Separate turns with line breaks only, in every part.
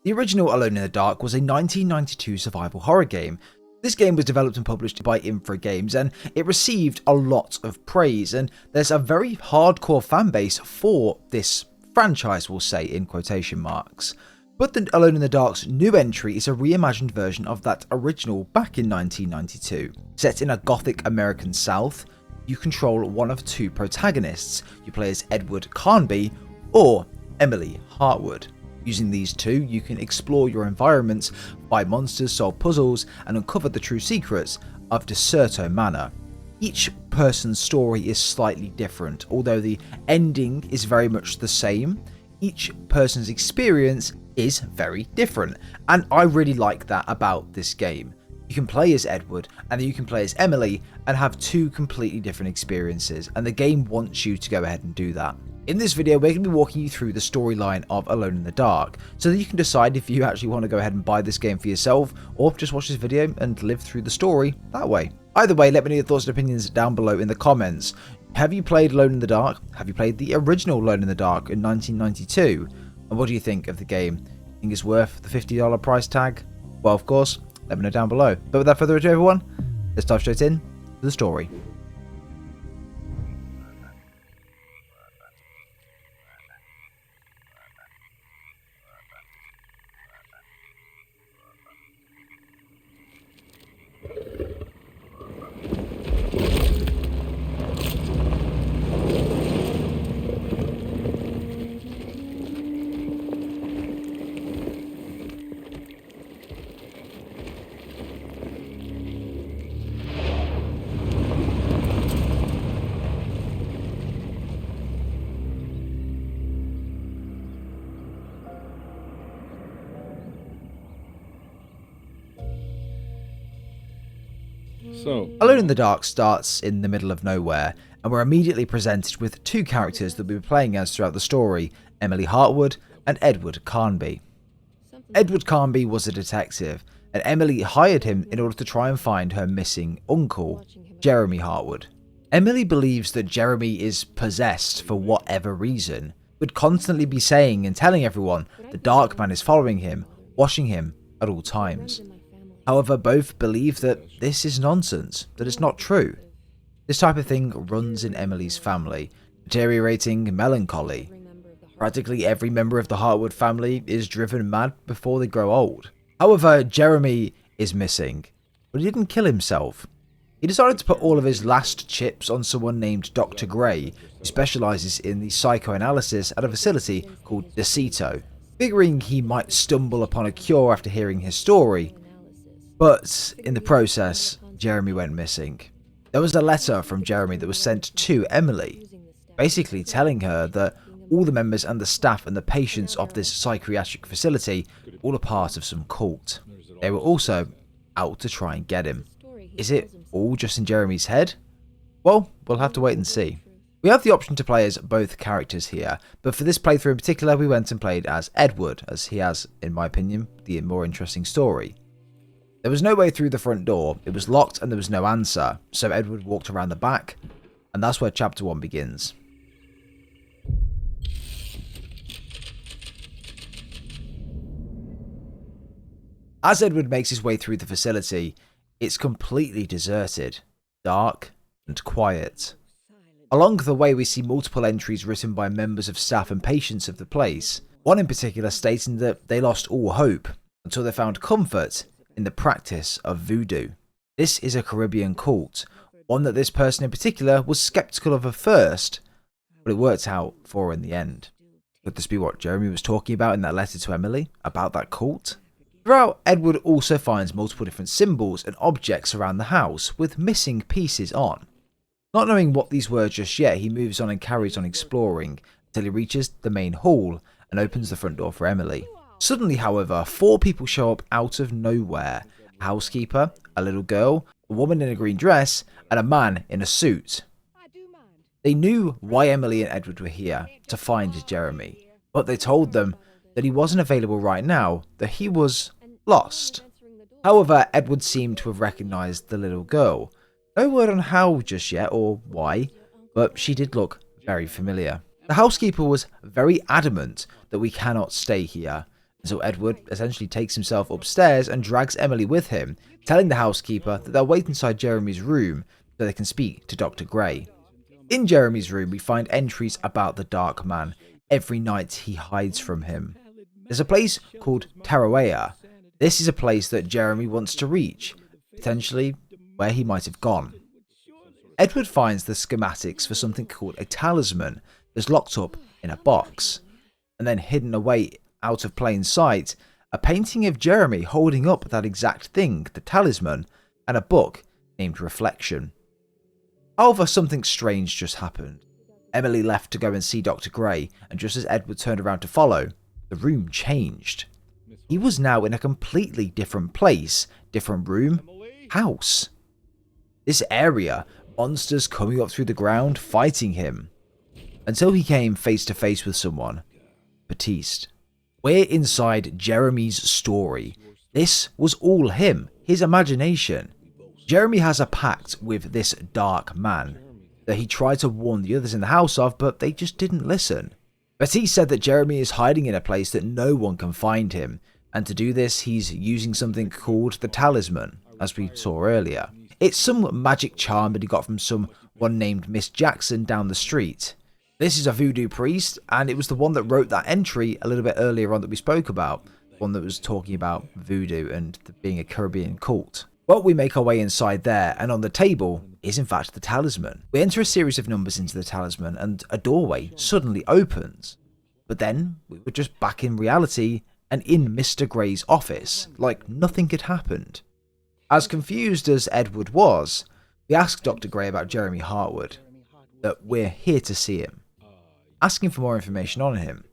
The original Alone in the Dark was a 1992 survival horror game. This game was developed and published by Infra Games, and it received a lot of praise, and there's a very hardcore fanbase for this franchise, we'll say in quotation marks. But the Alone in the Dark's new entry is a reimagined version of that original back in 1992. Set in a gothic American South, you control one of two protagonists. You play as Edward Carnby or Emily Hartwood. Using these two, you can explore your environments, fight monsters, solve puzzles, and uncover the true secrets of Derceto Manor. Each person's story is slightly different, although the ending is very much the same. Each person's experience is very different, and I really like that about this game. You can play as Edward, and then you can play as Emily, and have two completely different experiences, and the game wants you to go ahead and do that. In this video, we're going to be walking you through the storyline of Alone in the Dark, so that you can decide if you actually want to go ahead and buy this game for yourself, or just watch this video and live through the story that way. Either way, let me know your thoughts and opinions down below in the comments. Have you played Alone in the Dark? Have you played the original Alone in the Dark in 1992? And what do you think of the game? Think it's worth the $50 price tag? Well, of course, let me know down below. But without further ado, everyone, let's dive straight in to the story. Alone in the Dark starts in the middle of nowhere, and we're immediately presented with two characters that we'll be playing as throughout the story, Emily Hartwood and Edward Carnby. Edward Carnby was a detective, and Emily hired him in order to try and find her missing uncle, Jeremy Hartwood. Emily believes that Jeremy is possessed for whatever reason, would constantly be saying and telling everyone the Dark Man is following him, watching him at all times. However, both believe that this is nonsense, that it's not true. This type of thing runs in Emily's family, deteriorating melancholy. Practically every member of the Hartwood family is driven mad before they grow old. However, Jeremy is missing, but he didn't kill himself. He decided to put all of his last chips on someone named Dr. Gray, who specialises in the psychoanalysis at a facility called Derceto, figuring he might stumble upon a cure after hearing his story. But in the process, Jeremy went missing. There was a letter from Jeremy that was sent to Emily, basically telling her that all the members and the staff and the patients of this psychiatric facility were all a part of some cult. They were also out to try and get him. Is it all just in Jeremy's head? Well, we'll have to wait and see. We have the option to play as both characters here, but for this playthrough in particular, we went and played as Edward, as he has, in my opinion, the more interesting story. There was no way through the front door, it was locked and there was no answer, so Edward walked around the back, and that's where chapter 1 begins. As Edward makes his way through the facility, it's completely deserted, dark and quiet. Along the way we see multiple entries written by members of staff and patients of the place, one in particular stating that they lost all hope until they found comfort in the practice of voodoo. This is a Caribbean cult, one that this person in particular was skeptical of at first, but it worked out for her in the end. Could this be what Jeremy was talking about in that letter to Emily, about that cult? Throughout, Edward also finds multiple different symbols and objects around the house with missing pieces on. Not knowing what these were just yet, he moves on and carries on exploring until he reaches the main hall and opens the front door for Emily. Suddenly, however, 4 people show up out of nowhere. A housekeeper, a little girl, a woman in a green dress, and a man in a suit. They knew why Emily and Edward were here, to find Jeremy, but they told them that he wasn't available right now, that he was lost. However, Edward seemed to have recognised the little girl. No word on how just yet or why, but she did look very familiar. The housekeeper was very adamant that we cannot stay here, So Edward essentially takes himself upstairs and drags Emily with him, telling the housekeeper that they'll wait inside Jeremy's room so they can speak to Dr. Gray. In Jeremy's room, we find entries about the Dark Man. Every night he hides from him. There's a place called Teroa. This is a place that Jeremy wants to reach, potentially where he might have gone. Edward finds the schematics for something called a talisman that's locked up in a box, and then hidden away out of plain sight, a painting of Jeremy holding up that exact thing, the talisman, and a book named Reflection. However, something strange just happened. Emily left to go and see Dr. Gray, and just as Edward turned around to follow, the room changed. He was now in a completely different place, different room, house. This area, monsters coming up through the ground, fighting him, until he came face to face with someone, Baptiste. We're inside Jeremy's story. This was all him, his imagination. Jeremy has a pact with this Dark Man that he tried to warn the others in the house of, but they just didn't listen. Baptiste said that Jeremy is hiding in a place that no one can find him, and to do this he's using something called the talisman, as we saw earlier. It's some magic charm that he got from someone named Miss Jackson down the street. This is a voodoo priest, and it was the one that wrote that entry a little bit earlier on that we spoke about, one that was talking about voodoo and being a Caribbean cult. Well, we make our way inside there, and on the table is in fact the talisman. We enter a series of numbers into the talisman, and a doorway suddenly opens. But then we were just back in reality and in Mr. Gray's office, like nothing had happened. As confused as Edward was, we asked Dr. Gray about Jeremy Hartwood, that we're here to see him, asking for more information on him,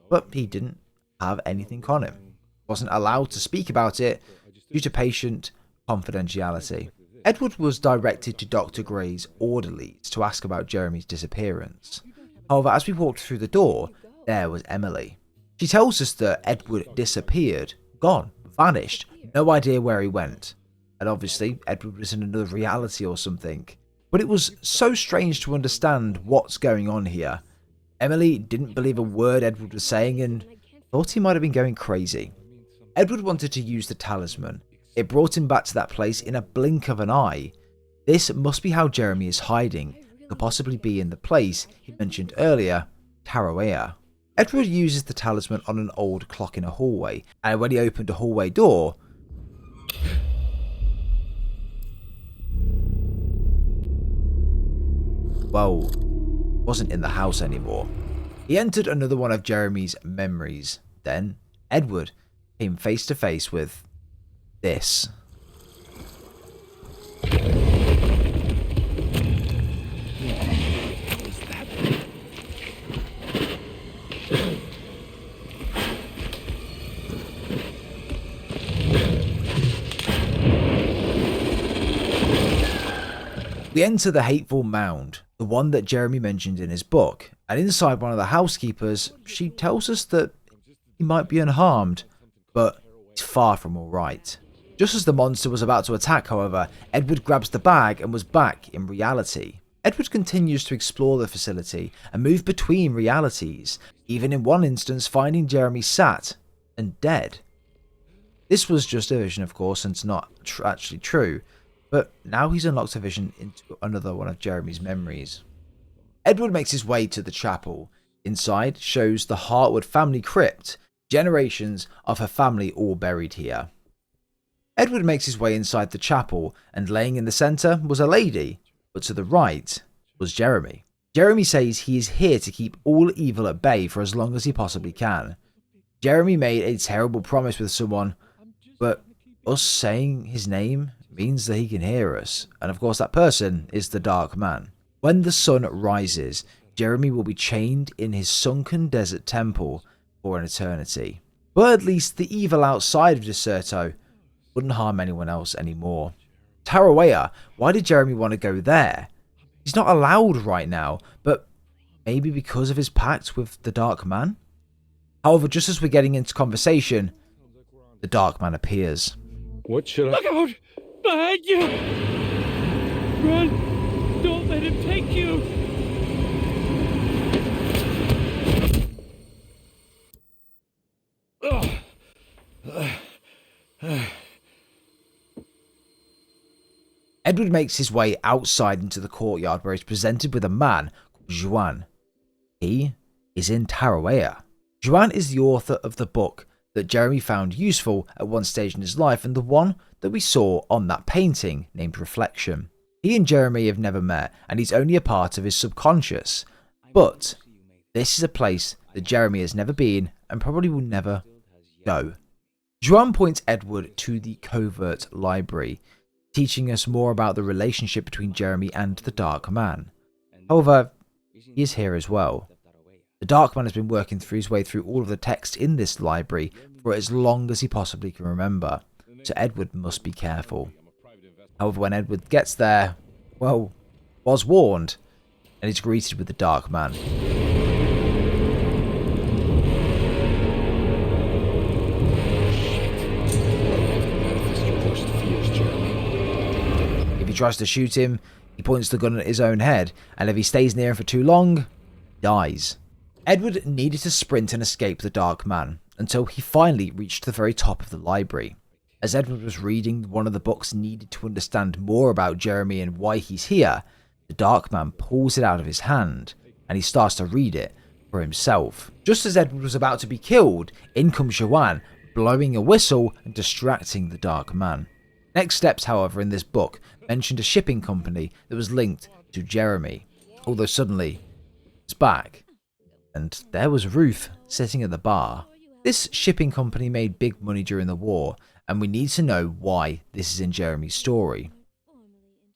but he didn't have anything on him. Wasn't allowed to speak about it due to patient confidentiality. Edward was directed to Dr. Gray's orderlies to ask about Jeremy's disappearance. However, as we walked through the door, there was Emily. She tells us that Edward disappeared, gone, vanished, no idea where he went. And obviously, Edward was in another reality or something. But it was so strange to understand what's going on here. Emily didn't believe a word Edward was saying and thought he might have been going crazy. Edward wanted to use the talisman. It brought him back to that place in a blink of an eye. This must be how Jeremy is hiding. Could possibly be in the place he mentioned earlier, Teroa. Edward uses the talisman on an old clock in a hallway, and when he opened a hallway door, well, wasn't in the house anymore. He entered another one of Jeremy's memories. Then Edward came face to face with this. We enter the hateful mound, the one that Jeremy mentioned in his book, and inside one of the housekeepers, she tells us that he might be unharmed, but he's far from alright. Just as the monster was about to attack, however, Edward grabs the bag and was back in reality. Edward continues to explore the facility and move between realities, even in one instance finding Jeremy sat and dead. This was just a vision, of course, and it's not actually true, but now he's unlocked a vision into another one of Jeremy's memories. Edward makes his way to the chapel. Inside shows the Hartwood family crypt, generations of her family all buried here. Edward makes his way inside the chapel, and laying in the centre was a lady, but to the right was Jeremy. Jeremy says he is here to keep all evil at bay for as long as he possibly can. Jeremy made a terrible promise with someone, but us saying his name means that he can hear us, and of course that person is the Dark Man. When the sun rises, Jeremy will be chained in his sunken desert temple for an eternity. But at least the evil outside of Derceto wouldn't harm anyone else anymore. Teroa, why did Jeremy want to go there? He's not allowed right now, but maybe because of his pact with the Dark Man? However, just as we're getting into conversation, the Dark Man appears.
What should I...
Look out! Behind you! Run! Don't let him take you! Ugh.
Edward makes his way outside into the courtyard where he's presented with a man called Juan. He is in Teroa. Juan is the author of the book that Jeremy found useful at one stage in his life and the one that we saw on that painting named Reflection. He and Jeremy have never met and he's only a part of his subconscious. But this is a place that Jeremy has never been and probably will never go. Juan points Edward to the covert library, teaching us more about the relationship between Jeremy and the Dark Man. However, he is here as well. The Dark Man has been working through his way through all of the text in this library for as long as he possibly can remember, so Edward must be careful. However, when Edward gets there, well, was warned, and is greeted with the Dark Man. If he tries to shoot him, he points the gun at his own head, and if he stays near him for too long, he dies. Edward needed to sprint and escape the Dark Man, until he finally reached the very top of the library. As Edward was reading one of the books needed to understand more about Jeremy and why he's here, the Dark Man pulls it out of his hand, and he starts to read it for himself. Just as Edward was about to be killed, in comes Juan, blowing a whistle and distracting the Dark Man. Next steps, however, in this book mentioned a shipping company that was linked to Jeremy, although suddenly it's back, and there was Ruth sitting at the bar. This shipping company made big money during the war, and we need to know why this is in Jeremy's story.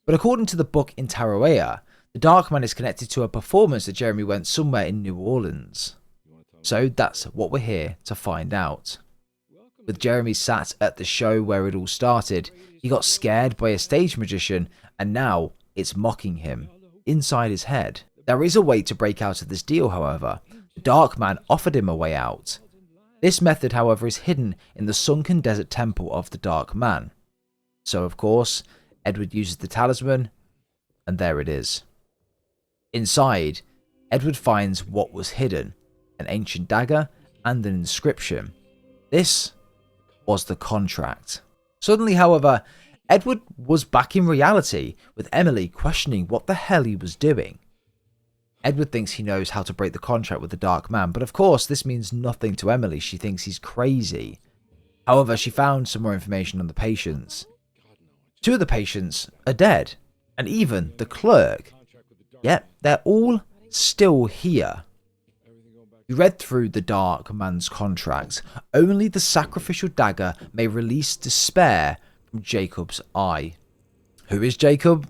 But according to the book in Teroa, the Dark Man is connected to a performance that Jeremy went somewhere in New Orleans. So that's what we're here to find out. With Jeremy sat at the show where it all started, he got scared by a stage magician, and now it's mocking him inside his head. There is a way to break out of this deal, however. The Dark Man offered him a way out. This method, however, is hidden in the sunken desert temple of the Dark Man. So, of course, Edward uses the talisman, and there it is. Inside, Edward finds what was hidden, an ancient dagger and an inscription. This was the contract. Suddenly, however, Edward was back in reality, with Emily questioning what the hell he was doing. Edward thinks he knows how to break the contract with the Dark Man, but of course this means nothing to Emily. She thinks he's crazy. However, she found some more information on the patients. 2 of the patients are dead, and even the clerk. Yet they're all still here. We read through the Dark Man's contract. Only the sacrificial dagger may release despair from Jacob's eye. Who is Jacob?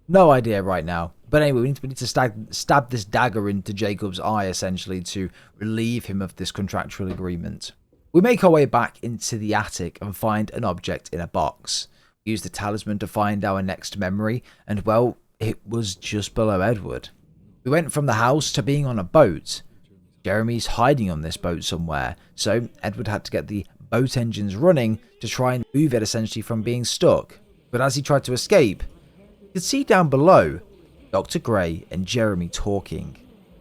No idea right now. But anyway, we need to stab this dagger into Jacob's eye, essentially, to relieve him of this contractual agreement. We make our way back into the attic and find an object in a box. We use the talisman to find our next memory, and well, it was just below Edward. We went from the house to being on a boat. Jeremy's hiding on this boat somewhere, so Edward had to get the boat engines running to try and move it essentially from being stuck. But as he tried to escape, you could see down below Dr. Gray and Jeremy talking.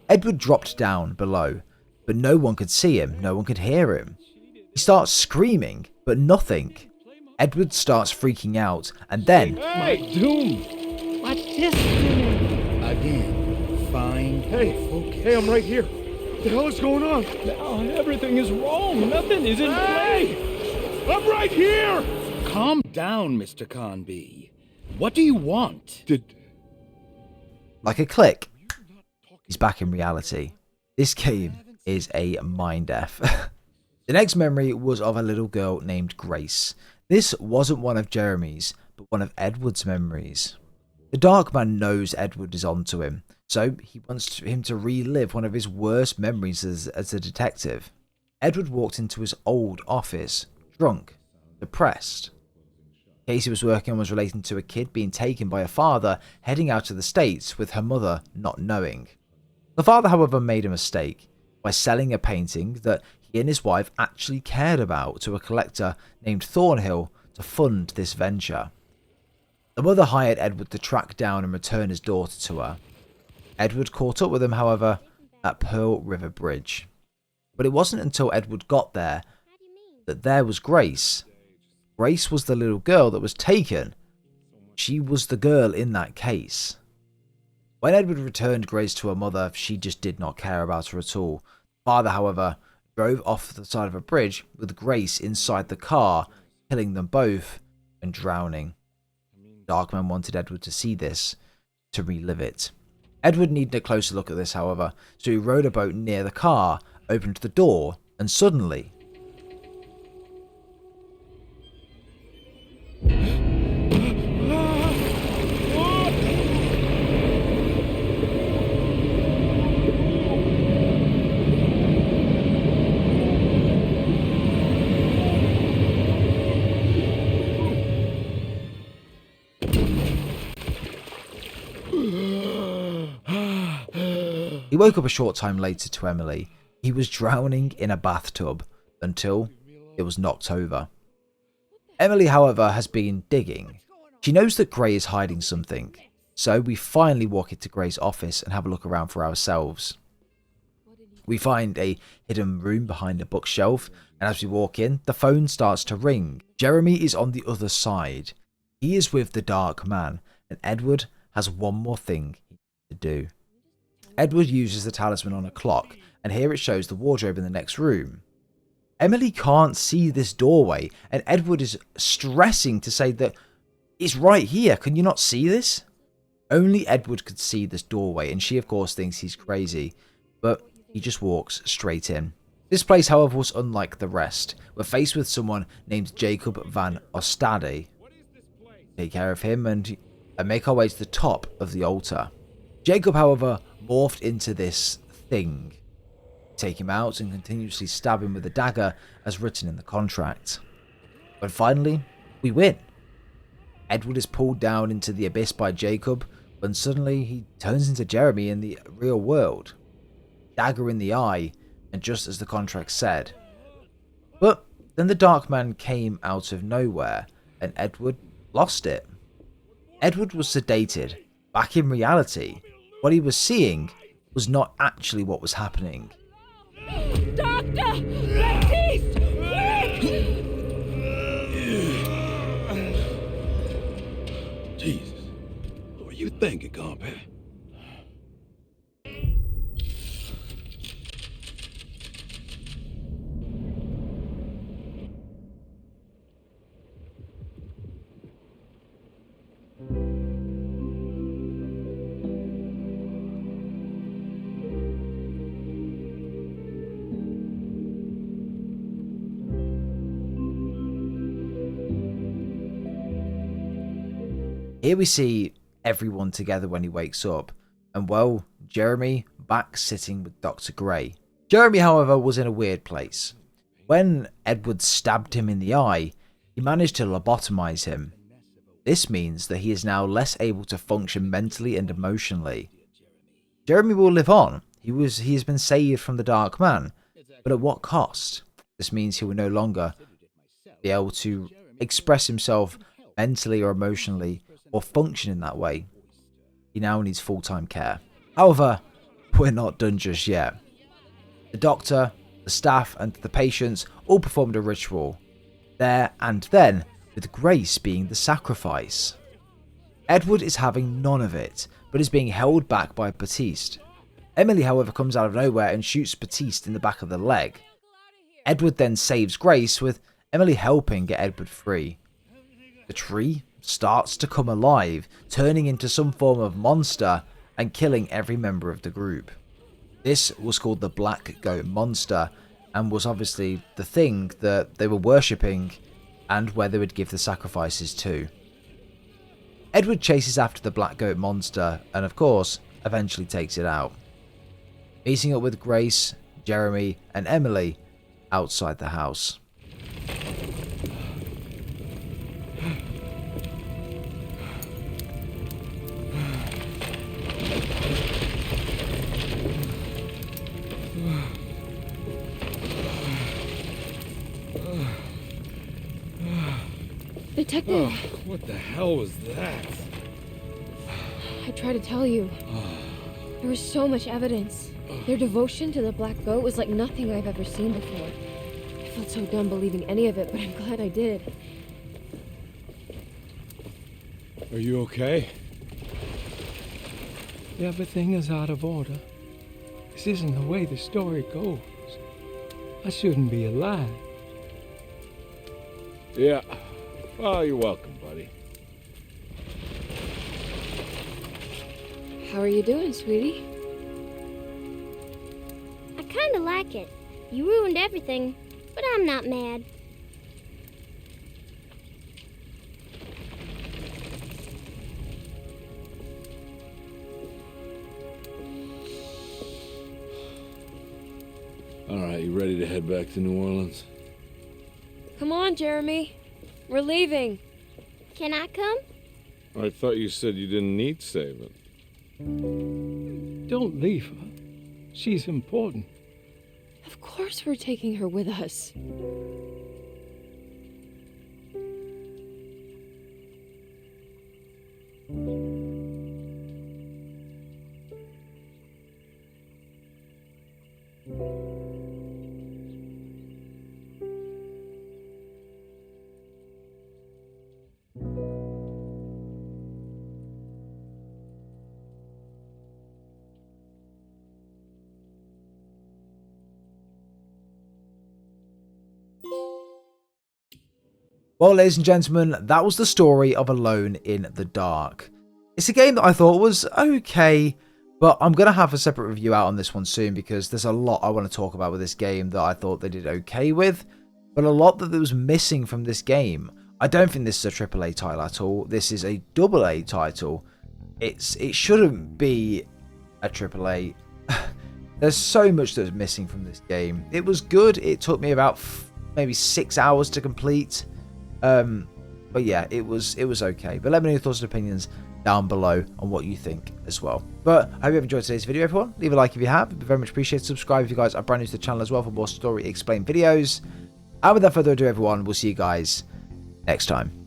Edward dropped down below, but no one could see him, no one could hear him. He starts screaming, but nothing. Edward starts freaking out, and then...
Hey, Doom!
What's this doing? Again, fine.
Hey, I'm right here. What the hell is going on? Now everything is wrong. Nothing is in play. I'm right here!
Calm down, Mr. Conby. What do you want?
Like a click, he's back in reality. This game is a mind F. The next memory was of a little girl named Grace. This wasn't one of Jeremy's, but one of Edward's memories. The Dark Man knows Edward is onto him, so he wants him to relive one of his worst memories as a detective. Edward walked into his old office, drunk, depressed. The case he was working on was relating to a kid being taken by a father heading out to the States with her mother not knowing. The father, however, made a mistake by selling a painting that he and his wife actually cared about to a collector named Thornhill to fund this venture. The mother hired Edward to track down and return his daughter to her. Edward caught up with him, however, at Pearl River Bridge. But it wasn't until Edward got there that there was Grace. Grace was the little girl that was taken She was the girl in that case. When Edward returned Grace to her mother, she just did not care about her at all. Father, however, drove off the side of a bridge with Grace inside the car, killing them both and drowning. Darkman wanted Edward to see this, to relive it. Edward needed a closer look at this, however, so he rowed a boat near the car, opened the door, and suddenly... He woke up a short time later to Emily. He was drowning in a bathtub until it was knocked over. Emily, however, has been digging. She knows that Gray is hiding something, so we finally walk into Gray's office and have a look around for ourselves. We find a hidden room behind a bookshelf, and as we walk in, the phone starts to ring. Jeremy is on the other side. He is with the Dark Man, and Edward has one more thing to do. Edward uses the talisman on a clock, and here it shows the wardrobe in the next room. Emily can't see this doorway, and Edward is stressing to say that it's right here. Can you not see this? Only Edward could see this doorway, and she of course thinks he's crazy, but he just walks straight in. This place, however, was unlike the rest. We're faced with someone named Jacob van Ostade. Take care of him and make our way to the top of the altar. Jacob, however, morphed into this thing. Take him out and continuously stab him with a dagger as written in the contract. But finally, we win. Edward is pulled down into the abyss by Jacob, when suddenly he turns into Jeremy in the real world. Dagger in the eye, and just as the contract said. But then the Dark Man came out of nowhere, and Edward lost it. Edward was sedated. Back in reality, what he was seeing was not actually what was happening.
Doctor! Baptiste! Quick!
Jesus. What are you thinking, compare?
Here we see everyone together when he wakes up, and well, Jeremy back sitting with Dr. Gray. Jeremy, however, was in a weird place. When Edward stabbed him in the eye, he managed to lobotomize him. This means that he is now less able to function mentally and emotionally. Jeremy will live on. He has been saved from the Dark Man, but at what cost? This means he will no longer be able to express himself mentally or emotionally or function in that way. He now needs full-time care. However, we're not done just yet. The doctor, the staff and the patients all performed a ritual. There and then, with Grace being the sacrifice. Edward is having none of it, but is being held back by Baptiste. Emily, however, comes out of nowhere and shoots Baptiste in the back of the leg. Edward then saves Grace, with Emily helping get Edward free. The tree starts to come alive, turning into some form of monster and killing every member of the group. This was called the Black Goat Monster, and was obviously the thing that they were worshipping and where they would give the sacrifices to. Edward chases after the Black Goat Monster and of course eventually takes it out, meeting up with Grace, Jeremy and Emily outside the house.
Detective,
Oh, what the hell was that?
I tried to tell you. There was so much evidence. Their devotion to the Black Goat was like nothing I've ever seen before. I felt so dumb believing any of it, but I'm glad I did.
Are you okay? Everything is out of order. This isn't the way the story goes. I shouldn't be alive.
Yeah. Well, you're welcome, buddy.
How are you doing, sweetie?
I kinda like it. You ruined everything, but I'm not mad.
All right, you ready to head back to New Orleans?
Come on, Jeremy. We're leaving.
Can I come?
I thought you said you didn't need saving.
Don't leave her. She's important.
Of course we're taking her with us.
Well, ladies and gentlemen, that was the story of Alone in the Dark. It's a game that I thought was okay, but I'm going to have a separate review out on this one soon because there's a lot I want to talk about with this game that I thought they did okay with, but a lot that was missing from this game. I don't think this is a AAA title at all. This is a AA title. It shouldn't be a AAA. There's so much that's missing from this game. It was good. It took me about maybe 6 hours to complete. But yeah, it was okay. But let me know your thoughts and opinions down below on what you think as well. But I hope you have enjoyed today's video, everyone. Leave a like if you have. It'd be very much appreciated. Subscribe if you guys are brand new to the channel as well for more story explained videos. And without further ado, everyone, we'll see you guys next time.